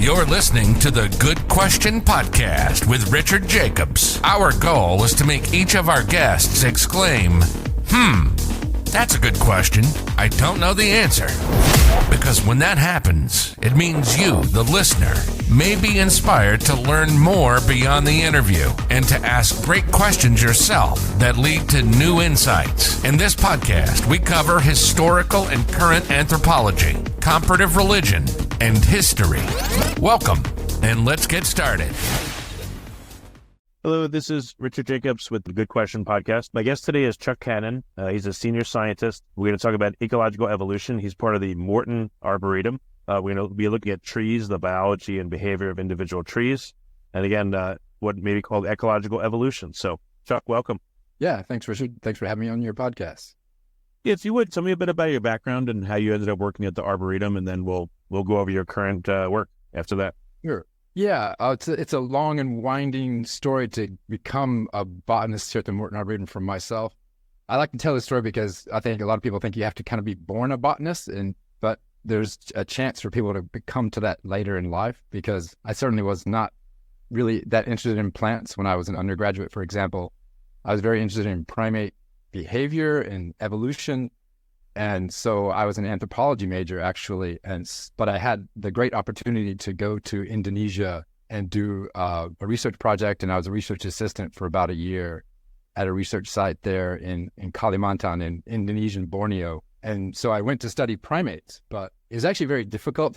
You're listening to the Good Question Podcast with Richard Jacobs. Our goal is to make each of our guests exclaim, that's a good question. I don't know the answer. Because when that happens, it means you, the listener, may be inspired to learn more beyond the interview and to ask great questions yourself that lead to new insights. In this podcast, we cover historical and current anthropology, comparative religion, and history. Welcome, and let's get started. Hello, this is Richard Jacobs with the Good Question Podcast. My guest today is Chuck Cannon. He's a senior scientist. We're going to talk about ecological evolution. He's part of the Morton Arboretum. We're going to be looking at trees, the biology and behavior of individual trees, and again, what may be called ecological evolution. So, Chuck, welcome. Yeah, thanks, Richard. Thanks for having me on your podcast. If you would, tell me a bit about your background and how you ended up working at the Arboretum, and then we'll go over your current work after that. Sure. Yeah, it's a long and winding story to become a botanist here at the Morton Arboretum for myself. I like to tell this story because I think a lot of people think you have to kind of be born a botanist, but there's a chance for people to come to that later in life, because I certainly was not really that interested in plants when I was an undergraduate, for example. I was very interested in primate behavior and evolution. And so I was an anthropology major, actually, but I had the great opportunity to go to Indonesia and do a research project, and I was a research assistant for about a year at a research site there in Kalimantan, in Indonesian Borneo. And so I went to study primates, but it was actually very difficult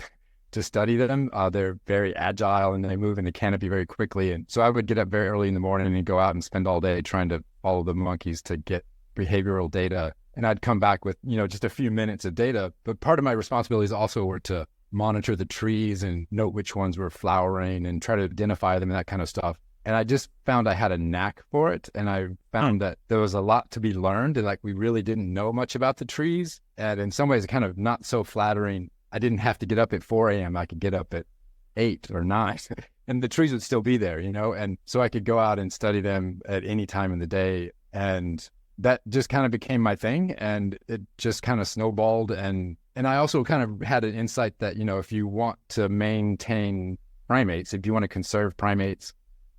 to study them. They're very agile, and they move in a canopy very quickly. And so I would get up very early in the morning and go out and spend all day trying to follow the monkeys to get behavioral data. And I'd come back with, just a few minutes of data. But part of my responsibilities also were to monitor the trees and note which ones were flowering and try to identify them and that kind of stuff. And I just found I had a knack for it. And I found that there was a lot to be learned, and we really didn't know much about the trees. And in some ways, kind of not so flattering. I didn't have to get up at 4 a.m. I could get up at 8 or 9 and the trees would still be there, And so I could go out and study them at any time in the day. And that just kind of became my thing, and it just kind of snowballed. And I also kind of had an insight that, if you want to maintain primates, if you want to conserve primates,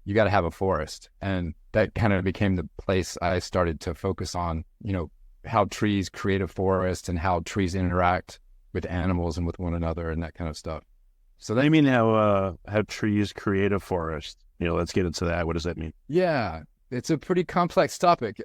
you got to have a forest. And that kind of became the place I started to focus on, how trees create a forest and how trees interact with animals and with one another and that kind of stuff. So that, you mean how trees create a forest? Let's get into that. What does that mean? Yeah, it's a pretty complex topic.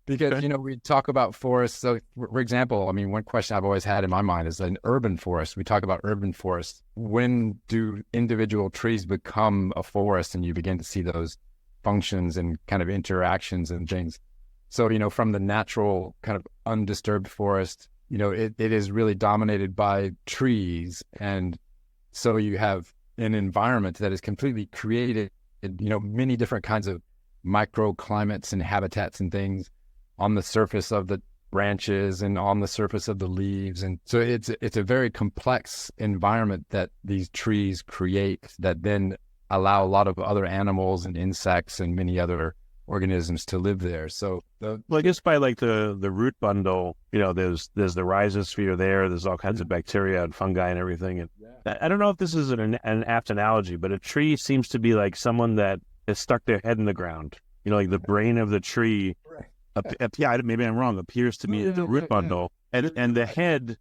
Because, we talk about forests. So, for example, one question I've always had in my mind is an urban forest. We talk about urban forests. When do individual trees become a forest and you begin to see those functions and kind of interactions and things? So, from the natural kind of undisturbed forest, it is really dominated by trees. And so you have an environment that is completely created, many different kinds of microclimates and habitats and things on the surface of the branches and on the surface of the leaves. And so it's a very complex environment that these trees create that then allow a lot of other animals and insects and many other organisms to live there. So I guess by the root bundle, there's the rhizosphere there. There's all kinds of bacteria and fungi and everything. And I don't know if this is an apt analogy, but a tree seems to be like someone that has stuck their head in the ground. The brain of the tree. Maybe I'm wrong, appears to me the root bundle, and the head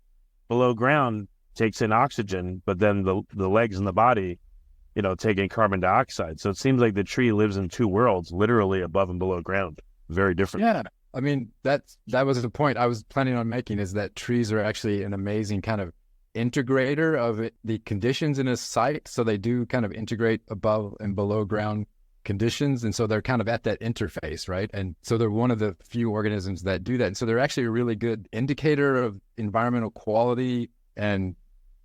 below ground takes in oxygen, but then the legs and the body, take in carbon dioxide. So it seems like the tree lives in two worlds, literally above and below ground. Very different. Yeah. That was the point I was planning on making, is that trees are actually an amazing kind of integrator of the conditions in a site. So they do kind of integrate above and below ground conditions, and so they're kind of at that interface, right? And so they're one of the few organisms that do that, and so they're actually a really good indicator of environmental quality. And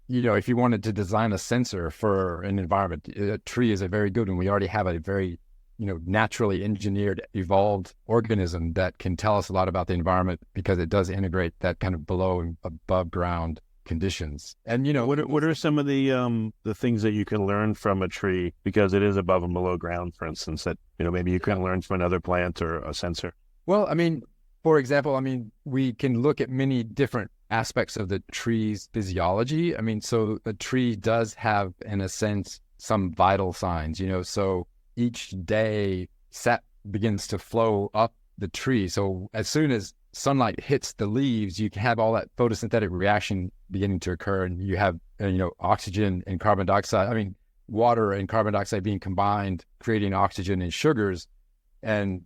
if you wanted to design a sensor for an environment, a tree is a very good one. We already have a very naturally engineered, evolved organism that can tell us a lot about the environment, because it does integrate that kind of below and above ground conditions. And what are some of the things that you can learn from a tree, because it is above and below ground, for instance, that maybe you can learn from another plant or a sensor? Well, for example, we can look at many different aspects of the tree's physiology. I mean, so a tree does have, in a sense, some vital signs, so each day sap begins to flow up the tree. So as soon as sunlight hits the leaves, you can have all that photosynthetic reaction beginning to occur, and you have, oxygen and carbon dioxide, water and carbon dioxide being combined, creating oxygen and sugars, and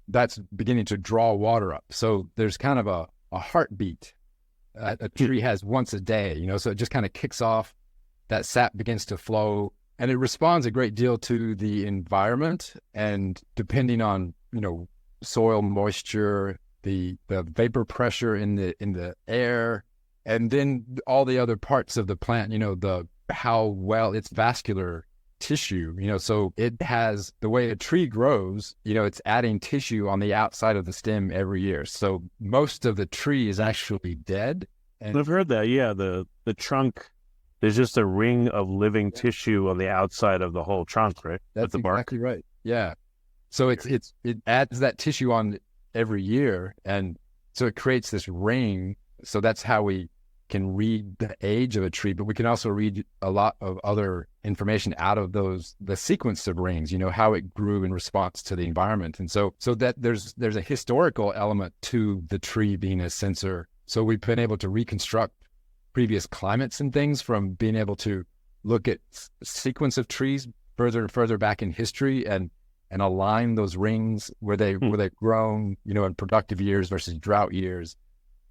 that's beginning to draw water up. So there's kind of a heartbeat a tree has once a day, so it just kind of kicks off, that sap begins to flow, and it responds a great deal to the environment. And depending on, soil moisture, the vapor pressure in the air, and then all the other parts of the plant, how well its vascular tissue, so it has, the way a tree grows, it's adding tissue on the outside of the stem every year. So most of the tree is actually dead. And I've heard that. Yeah. The trunk, there's just a ring of living tissue on the outside of the whole trunk, right? That's the bark. Exactly right. Yeah. So it adds that tissue on every year. And so it creates this ring. So that's how we can read the age of a tree, but we can also read a lot of other information out of the sequence of rings, how it grew in response to the environment. And so that there's a historical element to the tree being a sensor. So we've been able to reconstruct previous climates and things from being able to look at sequence of trees further and further back in history and align those rings where they've grown, in productive years versus drought years.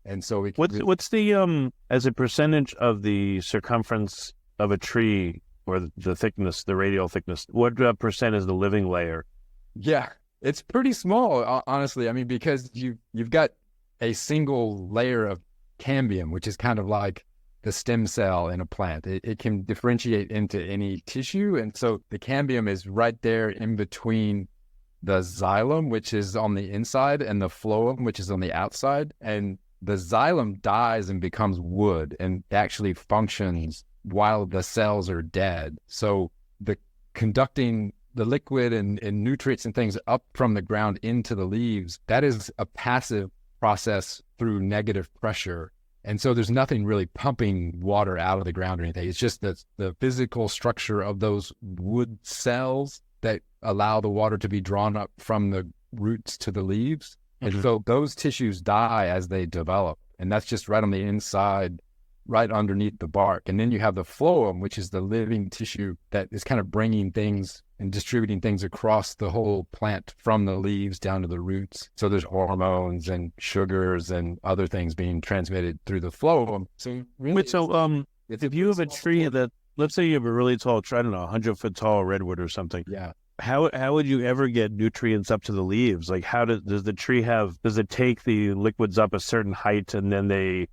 And so what's the as a percentage of the circumference of a tree, or the thickness, the radial thickness, what percent is the living layer? Yeah, it's pretty small, honestly. Because you've got a single layer of cambium, which is kind of like the stem cell in a plant. It can differentiate into any tissue, and so the cambium is right there in between the xylem, which is on the inside, and the phloem, which is on the outside. And the xylem dies and becomes wood and actually functions while the cells are dead. So the conducting the liquid and nutrients and things up from the ground into the leaves, that is a passive process through negative pressure. And so there's nothing really pumping water out of the ground or anything. It's just the physical structure of those wood cells that allow the water to be drawn up from the roots to the leaves. And so those tissues die as they develop. And that's just right on the inside, right underneath the bark. And then you have the phloem, which is the living tissue that is kind of bringing things and distributing things across the whole plant from the leaves down to the roots. So there's hormones and sugars and other things being transmitted through the phloem. So really, if you have a tree that, let's say you have a really tall tree, I don't know, 100-foot tall redwood or something. Yeah. How would you ever get nutrients up to the leaves? Like, does the tree does it take the liquids up a certain height and then they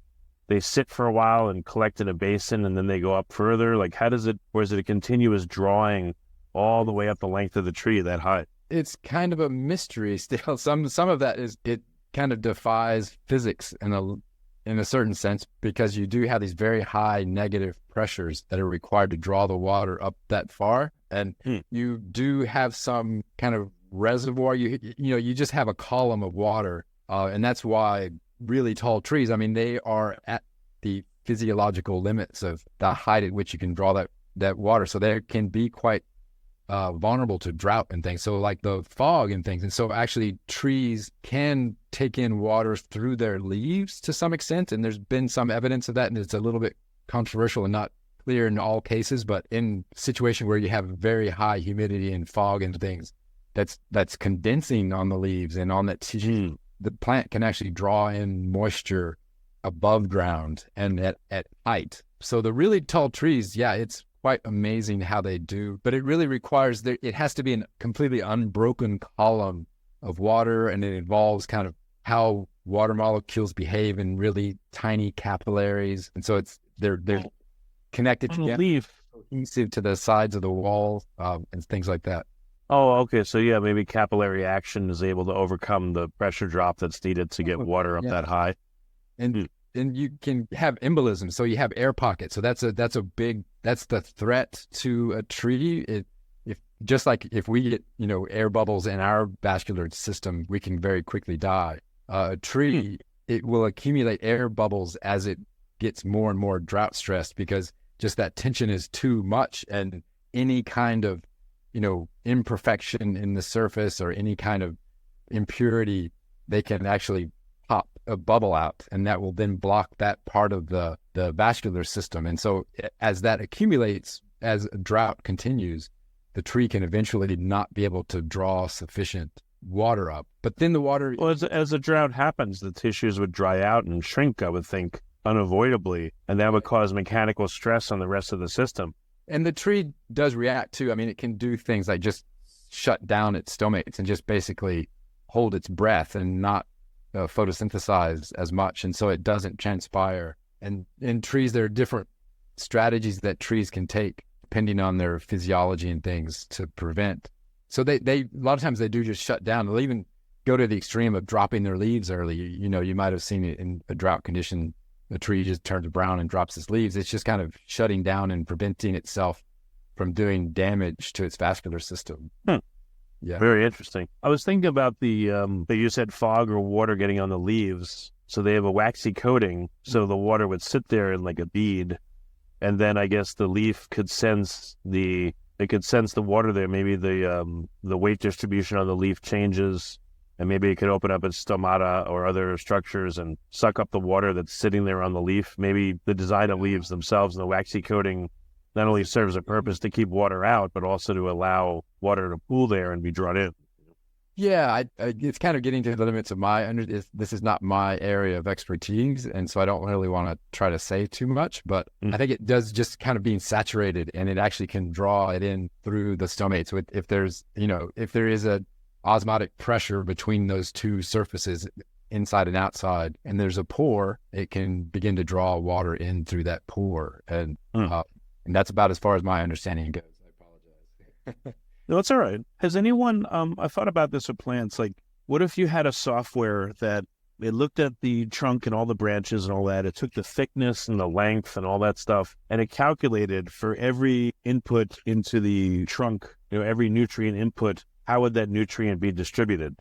sit for a while and collect in a basin and then they go up further? Like, or is it a continuous drawing all the way up the length of the tree that high? It's kind of a mystery still. Some of that is, it kind of defies physics in a certain sense, because you do have these very high negative pressures that are required to draw the water up that far. And you do have some kind of reservoir. You just have a column of water. And that's why really tall trees, they are at the physiological limits of the height at which you can draw that water. So they can be quite vulnerable to drought and things. So like the fog and things. And so actually trees can take in water through their leaves to some extent. And there's been some evidence of that. And it's a little bit controversial and not clear in all cases, but in a situation where you have very high humidity and fog and things, that's condensing on the leaves and on that tissue, the plant can actually draw in moisture above ground and at height. So the really tall trees, yeah, it's quite amazing how they do, but it really requires it has to be a completely unbroken column of water, and it involves kind of how water molecules behave in really tiny capillaries, and so they're connected together, cohesive to the sides of the wall, and things like that. Oh, okay. So yeah, maybe capillary action is able to overcome the pressure drop that's needed to get water up that high. And you can have embolism. So you have air pockets. So that's the threat to a tree. If we get, air bubbles in our vascular system, we can very quickly die. A tree it will accumulate air bubbles as it gets more and more drought stressed, because just that tension is too much, and any kind of, imperfection in the surface or any kind of impurity, they can actually pop a bubble out, and that will then block that part of the vascular system. And so as that accumulates, as a drought continues, the tree can eventually not be able to draw sufficient water up. But then the water... Well, as the drought happens, the tissues would dry out and shrink, I would think, unavoidably, and that would cause mechanical stress on the rest of the system. And the tree does react too. I mean, it can do things like just shut down its stomates and just basically hold its breath and not photosynthesize as much. And so it doesn't transpire. And in trees, there are different strategies that trees can take depending on their physiology and things to prevent. So they a lot of times they do just shut down. They'll even go to the extreme of dropping their leaves early. You might have seen it in a drought condition. The tree just turns brown and drops its leaves. It's just kind of shutting down and preventing itself from doing damage to its vascular system. Yeah. Very interesting. I was thinking about you said fog or water getting on the leaves. So they have a waxy coating, so the water would sit there in like a bead, and then I guess the leaf could sense the water there. Maybe the weight distribution on the leaf changes, and maybe it could open up its stomata or other structures and suck up the water that's sitting there on the leaf. Maybe the design of leaves themselves and the waxy coating not only serves a purpose to keep water out, but also to allow water to pool there and be drawn in. Yeah, it's kind of getting to the limits of this is not my area of expertise, and so I don't really want to try to say too much, but I think it does just kind of being saturated, and it actually can draw it in through the stomates. If there is a osmotic pressure between those two surfaces, inside and outside, and there's a pore, it can begin to draw water in through that pore, and that's about as far as my understanding goes. I apologize. No, it's all right. Has anyone, I thought about this with plants, like what if you had a software that it looked at the trunk and all the branches and all that, it took the thickness and the length and all that stuff, and it calculated for every input into the trunk, every nutrient input, how would that nutrient be distributed?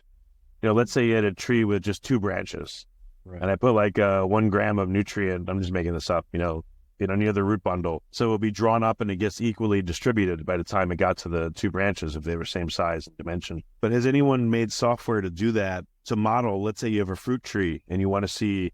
Let's say you had a tree with just 2 branches, right, and I put like 1 gram of nutrient, I'm just making this up, near the root bundle. So it'll be drawn up and it gets equally distributed by the time it got to the 2 branches if they were same size and dimension. But has anyone made software to do that, to model, let's say you have a fruit tree and you want to see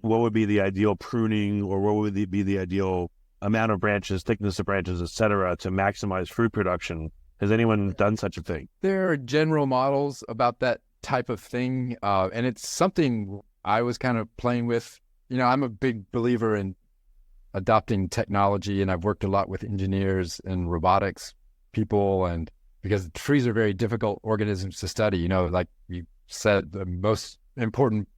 what would be the ideal pruning or what would be the ideal amount of branches, thickness of branches, et cetera, to maximize fruit production? Has anyone done such a thing? There are general models about that type of thing, and it's something I was kind of playing with. I'm a big believer in adopting technology, and I've worked a lot with engineers and robotics people, and because trees are very difficult organisms to study. Like you said, the most important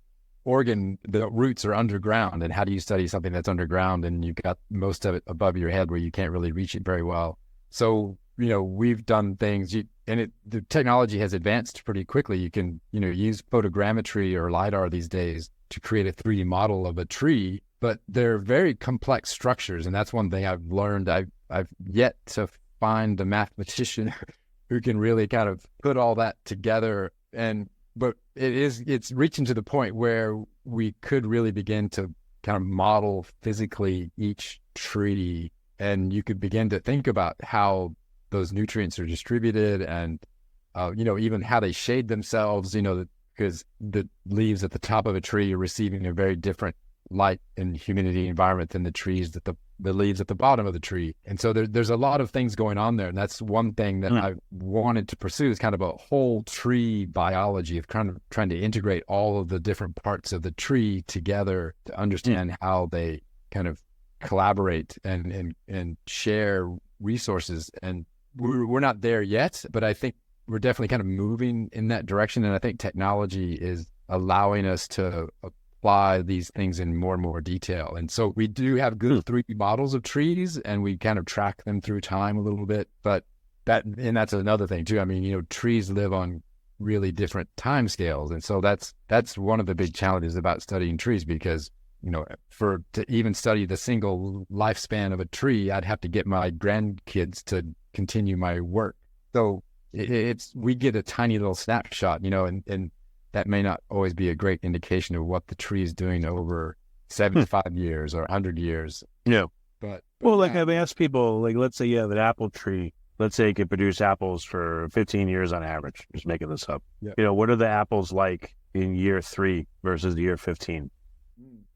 organ, the roots are underground, and how do you study something that's underground and you've got most of it above your head where you can't really reach it very well? So we've done things, the technology has advanced pretty quickly. You can use photogrammetry or LiDAR these days to create a 3D model of a tree, but they're very complex structures, and that's one thing I've learned. I've yet to find a mathematician who can really kind of put all that together. But it's reaching to the point where we could really begin to kind of model physically each tree, and you could begin to think about how those nutrients are distributed, and even how they shade themselves. Because the leaves at the top of a tree are receiving a very different light and humidity environment than the trees that the leaves at the bottom of the tree. And so there's a lot of things going on there. And that's one thing that I wanted to pursue, is kind of a whole tree biology of trying to integrate all of the different parts of the tree together to understand how they kind of collaborate and share resources. And we're not there yet, but I think we're definitely kind of moving in that direction. And I think technology is allowing us to apply these things in more and more detail. And so we do have good 3D models of trees, and we kind of track them through time a little bit. But that's another thing too. I mean, trees live on really different time scales. And so that's one of the big challenges about studying trees, because to even study the single lifespan of a tree, I'd have to get my grandkids to continue my work. So we get a tiny little snapshot, and that may not always be a great indication of what the tree is doing over 75 years or 100 years. Yeah. But Well, like I've asked people, like let's say you have an apple tree. Let's say it could produce apples for 15 years on average. Just making this up. Yeah. You know, what are the apples like in year 3 versus year 15?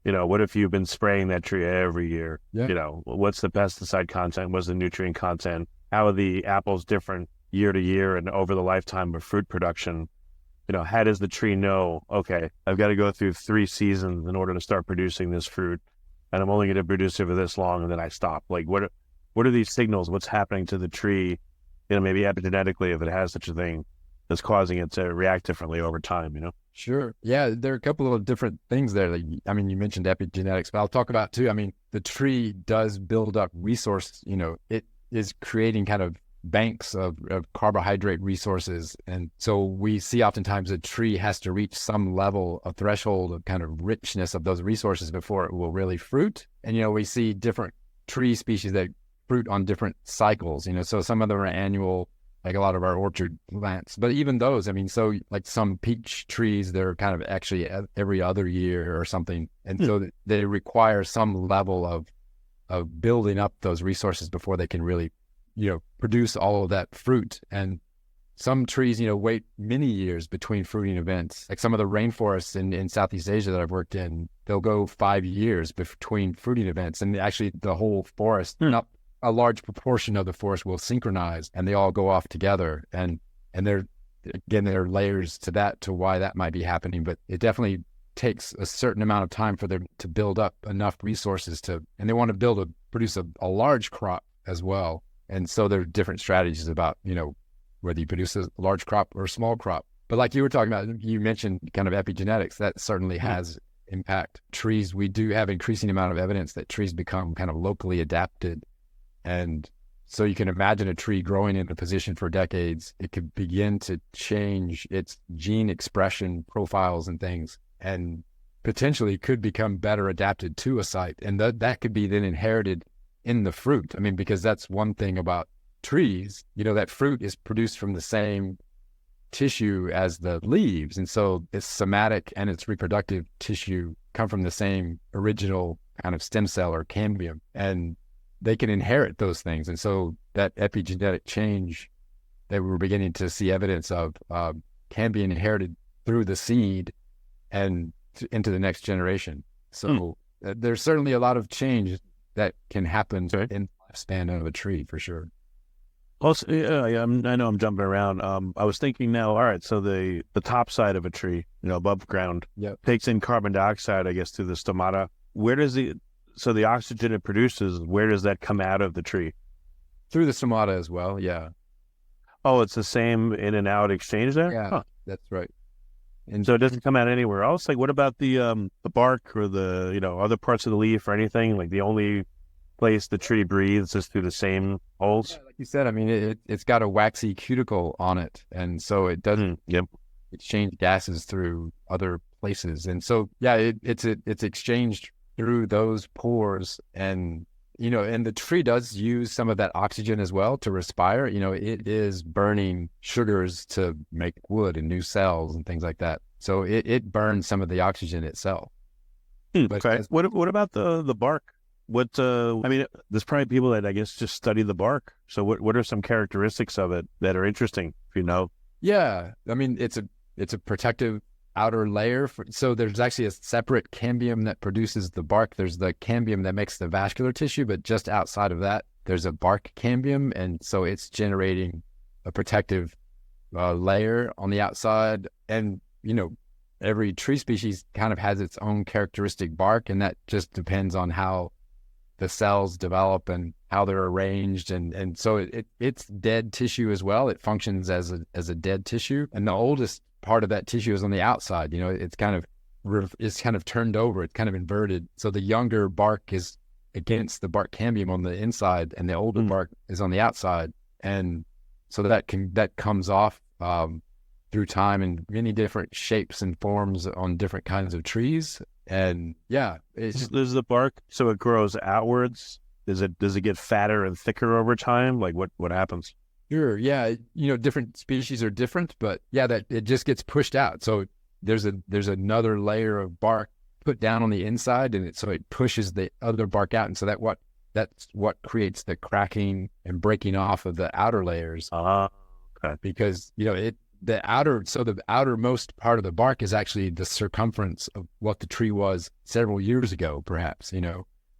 You know, what if you've been spraying that tree every year? Yeah. You know, what's the pesticide content? What's the nutrient content? How are the apples different year to year and over the lifetime of fruit production? You know, how does the tree know, okay, I've got to go through 3 seasons in order to start producing this fruit, and I'm only going to produce it for this long, and then I stop? Like, what are these signals? What's happening to the tree, you know, maybe epigenetically, if it has such a thing, that's causing it to react differently over time, you know? Sure. Yeah, there are a couple of different things there. Like, I mean, you mentioned epigenetics, but I'll talk about too. I mean, the tree does build up resource, you know, it is creating kind of banks of carbohydrate resources. And so we see oftentimes a tree has to reach some level of threshold of kind of richness of those resources before it will really fruit. And, you know, we see different tree species that fruit on different cycles, you know, so some of them are annual, like a lot of our orchard plants, but even those, I mean, so like some peach trees, they're kind of actually every other year or something. And so they require some level of building up those resources before they can really, you know, produce all of that fruit. And some trees, you know, wait many years between fruiting events. Like some of the rainforests in Southeast Asia that I've worked in, they'll go 5 years between fruiting events. And actually the whole forest, not a large proportion of the forest will synchronize and they all go off together. And there are layers to that, to why that might be happening, but it definitely takes a certain amount of time for them to build up enough resources and they want to produce a large crop as well. And so there are different strategies about, you know, whether you produce a large crop or a small crop. But like you were talking about, you mentioned kind of epigenetics, that certainly has impact. Trees, we do have increasing amount of evidence that trees become kind of locally adapted. And so you can imagine a tree growing in a position for decades, it could begin to change its gene expression profiles and things, and potentially could become better adapted to a site. And that could be then inherited in the fruit. I mean, because that's one thing about trees, you know, that fruit is produced from the same tissue as the leaves. And so its somatic and its reproductive tissue come from the same original kind of stem cell or cambium. And they can inherit those things. And so that epigenetic change that we're beginning to see evidence of can be inherited through the seed and into the next generation. So there's certainly a lot of change that can happen in the lifespan of a tree, for sure. Also, I know I'm jumping around. I was thinking now, all right, so the top side of a tree, you know, above ground, takes in carbon dioxide, I guess, through the stomata. So the oxygen it produces, where does that come out of the tree? Through the stomata as well, yeah. Oh, it's the same in and out exchange there? Yeah, that's right. And so it doesn't come out anywhere else? Like what about the bark or the, you know, other parts of the leaf or anything? Like the only place the tree breathes is through the same holes? Yeah, like you said, I mean, it's got a waxy cuticle on it. And so it doesn't exchange gases through other places. And so, yeah, it's exchanged through those pores. And, you know, and the tree does use some of that oxygen as well to respire. You know, it is burning sugars to make wood and new cells and things like that. So it burns some of the oxygen itself. Okay. What about the bark? I mean, there's probably people that I guess just study the bark. So what are some characteristics of it that are interesting, if you know? Yeah. I mean, it's a protective outer layer. So there's actually a separate cambium that produces the bark. There's the cambium that makes the vascular tissue, but just outside of that, there's a bark cambium. And so it's generating a protective layer on the outside. And, you know, every tree species kind of has its own characteristic bark, and that just depends on how the cells develop and how they're arranged. And so it's dead tissue as well. It functions as a dead tissue. And the oldest part of that tissue is on the outside. You know, it's kind of turned over. It's kind of inverted. So the younger bark is against the bark cambium on the inside, and the older bark is on the outside. And so that comes off through time in many different shapes and forms on different kinds of trees. And yeah, there's the bark. So it grows outwards. Does it get fatter and thicker over time? Like what happens? Sure. Yeah. You know, different species are different, but yeah, that it just gets pushed out. So there's another layer of bark put down on the inside, and so it pushes the other bark out, and so that's what creates the cracking and breaking off of the outer layers. Okay. Because the outermost part of the bark is actually the circumference of what the tree was several years ago, perhaps.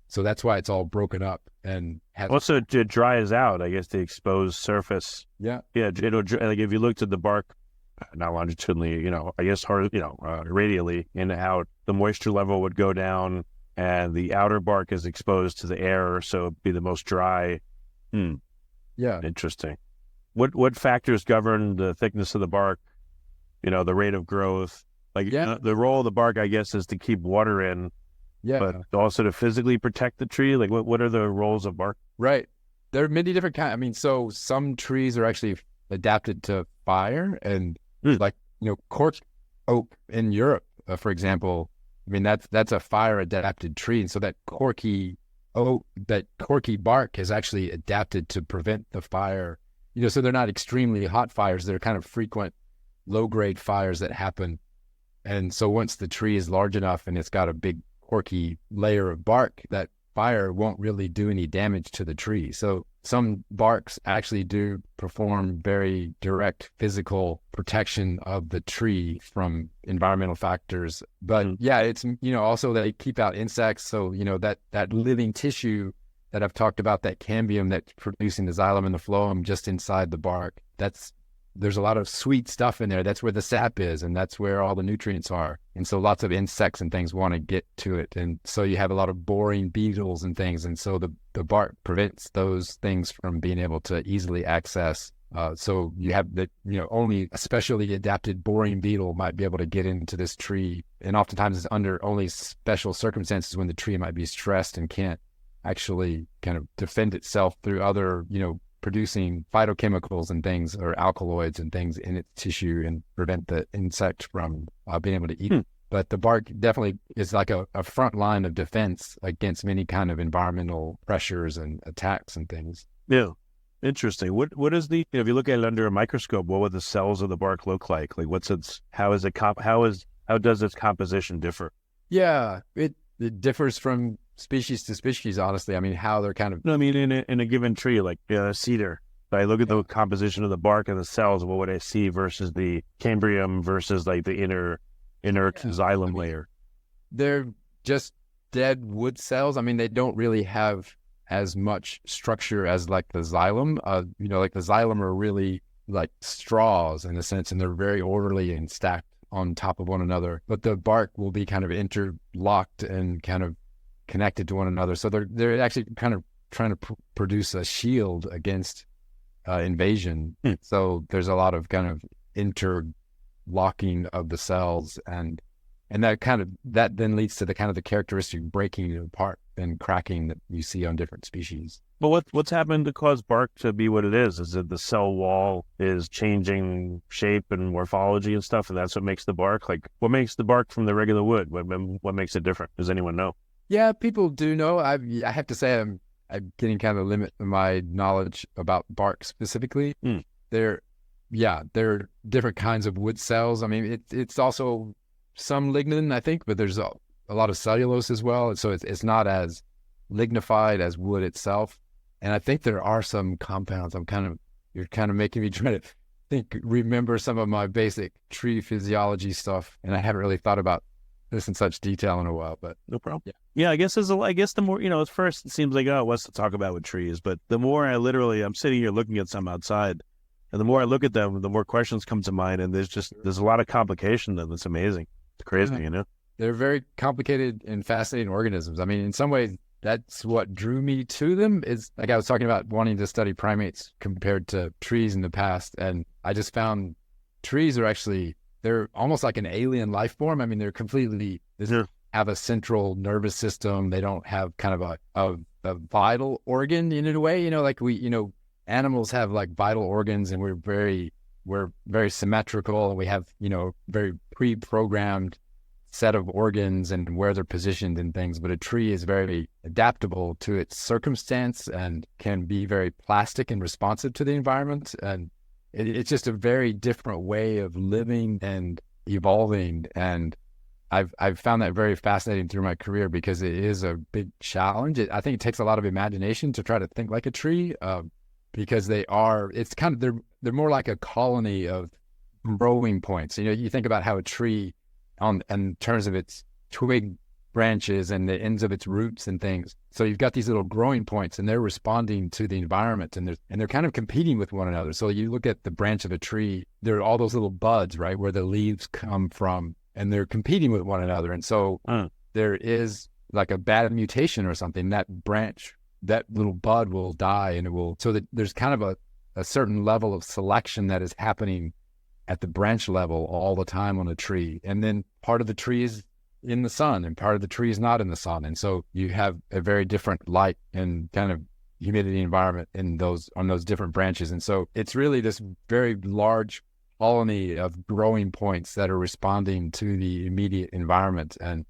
So that's why it's all broken up and has. Also, it dries out. I guess the exposed surface. Yeah. Yeah. It'll like if you looked at the bark, not longitudinally, I guess radially, and how the moisture level would go down, and the outer bark is exposed to the air, so it'd be the most dry. Yeah. Interesting. What factors govern the thickness of the bark? The rate of growth. The role of the bark, I guess, is to keep water in. Yeah. But also to physically protect the tree. Like what are the roles of bark? Right. There are many different kinds. I mean, so some trees are actually adapted to fire, and cork oak in Europe, for example. I mean, that's a fire adapted tree, and so that corky bark is actually adapted to prevent the fire. So they're not extremely hot fires; they're kind of frequent, low grade fires that happen. And so once the tree is large enough and it's got a big corky layer of bark, that fire won't really do any damage to the tree. So some barks actually do perform very direct physical protection of the tree from environmental factors. But yeah, it's, also they keep out insects. So, that living tissue that I've talked about, that cambium that's producing the xylem and the phloem just inside the bark, there's a lot of sweet stuff in there. That's where the sap is, and that's where all the nutrients are. And so lots of insects and things want to get to it. And so you have a lot of boring beetles and things. And so the bark prevents those things from being able to easily access. So you have only a specially adapted boring beetle might be able to get into this tree. And oftentimes it's under only special circumstances when the tree might be stressed and can't actually kind of defend itself through other, producing phytochemicals and things, or alkaloids and things in its tissue, and prevent the insect from being able to eat it. But the bark definitely is like a front line of defense against many kind of environmental pressures and attacks and things. Yeah. Interesting. What is if you look at it under a microscope, what would the cells of the bark look like? Like how does its composition differ? Yeah, it differs from species to species, honestly. I mean, how they're kind of... No, I mean, in a given tree, like a cedar, if I look at the composition of the bark and the cells, what would I see versus the cambium versus like the inner xylem layer? They're just dead wood cells. I mean, they don't really have as much structure as like the xylem. Like the xylem are really like straws in a sense, and they're very orderly and stacked on top of one another. But the bark will be kind of interlocked and kind of connected to one another. So they're actually kind of trying to produce a shield against invasion. So there's a lot of kind of interlocking of the cells, and that then leads to the kind of the characteristic breaking apart and cracking that you see on different species. But what's happened to cause bark to be what it is? Is it the cell wall is changing shape and morphology and stuff, and that's what makes the bark? Like, what makes the bark from the regular wood? What makes it different? Does anyone know? Yeah, people do know. I have to say I'm getting kind of a limit in my knowledge about bark specifically. There are different kinds of wood cells. I mean, it's also some lignin, I think, but there's a lot of cellulose as well. And so it's not as lignified as wood itself. And I think there are some compounds. You're kind of making me try to remember some of my basic tree physiology stuff. And I haven't really thought about this in such detail in a while, but no problem. Yeah, I guess the more, at first it seems like, what's to talk about with trees? But the more I'm sitting here looking at some outside, and the more I look at them, the more questions come to mind. And there's a lot of complication to them. It's amazing. It's crazy, They're very complicated and fascinating organisms. I mean, in some ways, that's what drew me to them, is like I was talking about wanting to study primates compared to trees in the past. And I just found trees they're almost like an alien life form. I mean, they're completely, they have a central nervous system. They don't have kind of a vital organ in a way, like animals have like vital organs, and we're very symmetrical, and we have, very pre-programmed set of organs and where they're positioned and things. But a tree is very adaptable to its circumstance and can be very plastic and responsive to the environment. And it's just a very different way of living and evolving. And I've found that very fascinating through my career because it is a big challenge. I think it takes a lot of imagination to try to think like a tree, because they're more like a colony of growing points. You think about how a tree in terms of its twig branches and the ends of its roots and things. So you've got these little growing points, and they're responding to the environment, and they're kind of competing with one another. So you look at the branch of a tree, there are all those little buds, right, where the leaves come from, and they're competing with one another. And so there is like a bad mutation or something, that branch, that little bud will die, and so that there's kind of a certain level of selection that is happening at the branch level all the time on a tree. And then part of the tree is in the sun and part of the tree is not in the sun. And so you have a very different light and kind of humidity environment on those different branches. And so it's really this very large colony of growing points that are responding to the immediate environment. And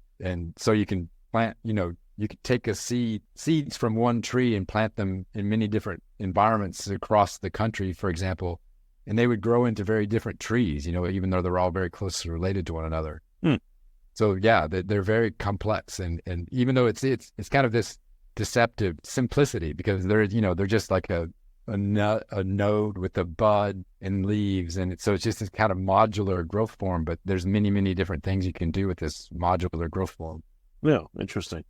so you can plant, you could take seeds from one tree and plant them in many different environments across the country, for example, and they would grow into very different trees, even though they're all very closely related to one another. So yeah, they're very complex, and even though it's kind of this deceptive simplicity, because they're just like a node with a bud and leaves, and so it's just this kind of modular growth form. But there's many different things you can do with this modular growth form. Yeah, interesting.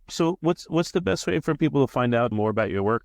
So what's the best way for people to find out more about your work?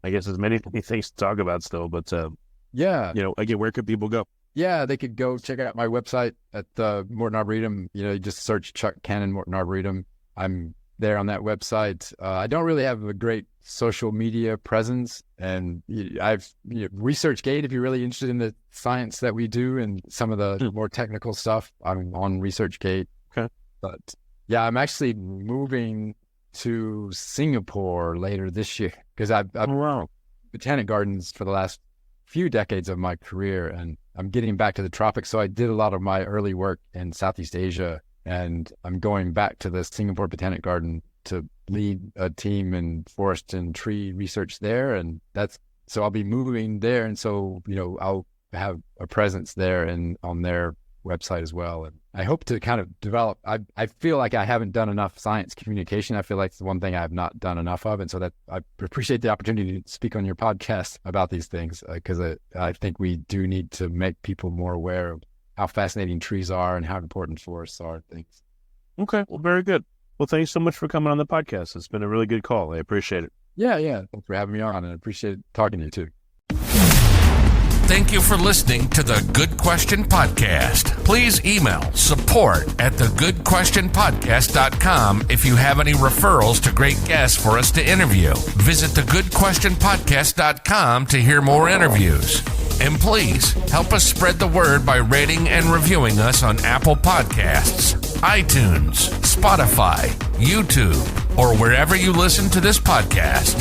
I guess there's many things to talk about still, but again, where could people go? Yeah, they could go check out my website at the Morton Arboretum. You just search Chuck Cannon Morton Arboretum. I'm there on that website. I don't really have a great social media presence, and I've ResearchGate. If you're really interested in the science that we do and some of the more technical stuff, I'm on ResearchGate. Okay, but yeah, I'm actually moving to Singapore later this year because I've botanic gardens for the last few decades of my career, and I'm getting back to the tropics. So I did a lot of my early work in Southeast Asia, and I'm going back to the Singapore Botanic Garden to lead a team in forest and tree research there. And so I'll be moving there. And so, I'll have a presence there and on their website as well. And I hope to kind of develop, I feel like I haven't done enough science communication. I feel like it's the one thing I have not done enough of. And so that I appreciate the opportunity to speak on your podcast about these things, because I think we do need to make people more aware of how fascinating trees are and how important forests are and things. Okay, well, very good. Well, thanks so much for coming on the podcast. It's been a really good call. I appreciate it. Yeah. Thanks for having me on, and I appreciate talking to you too. Thank you for listening to the Good Question Podcast. Please email support@thegoodquestionpodcast.com if you have any referrals to great guests for us to interview. Visit thegoodquestionpodcast.com to hear more interviews. And please help us spread the word by rating and reviewing us on Apple Podcasts, iTunes, Spotify, YouTube, or wherever you listen to this podcast.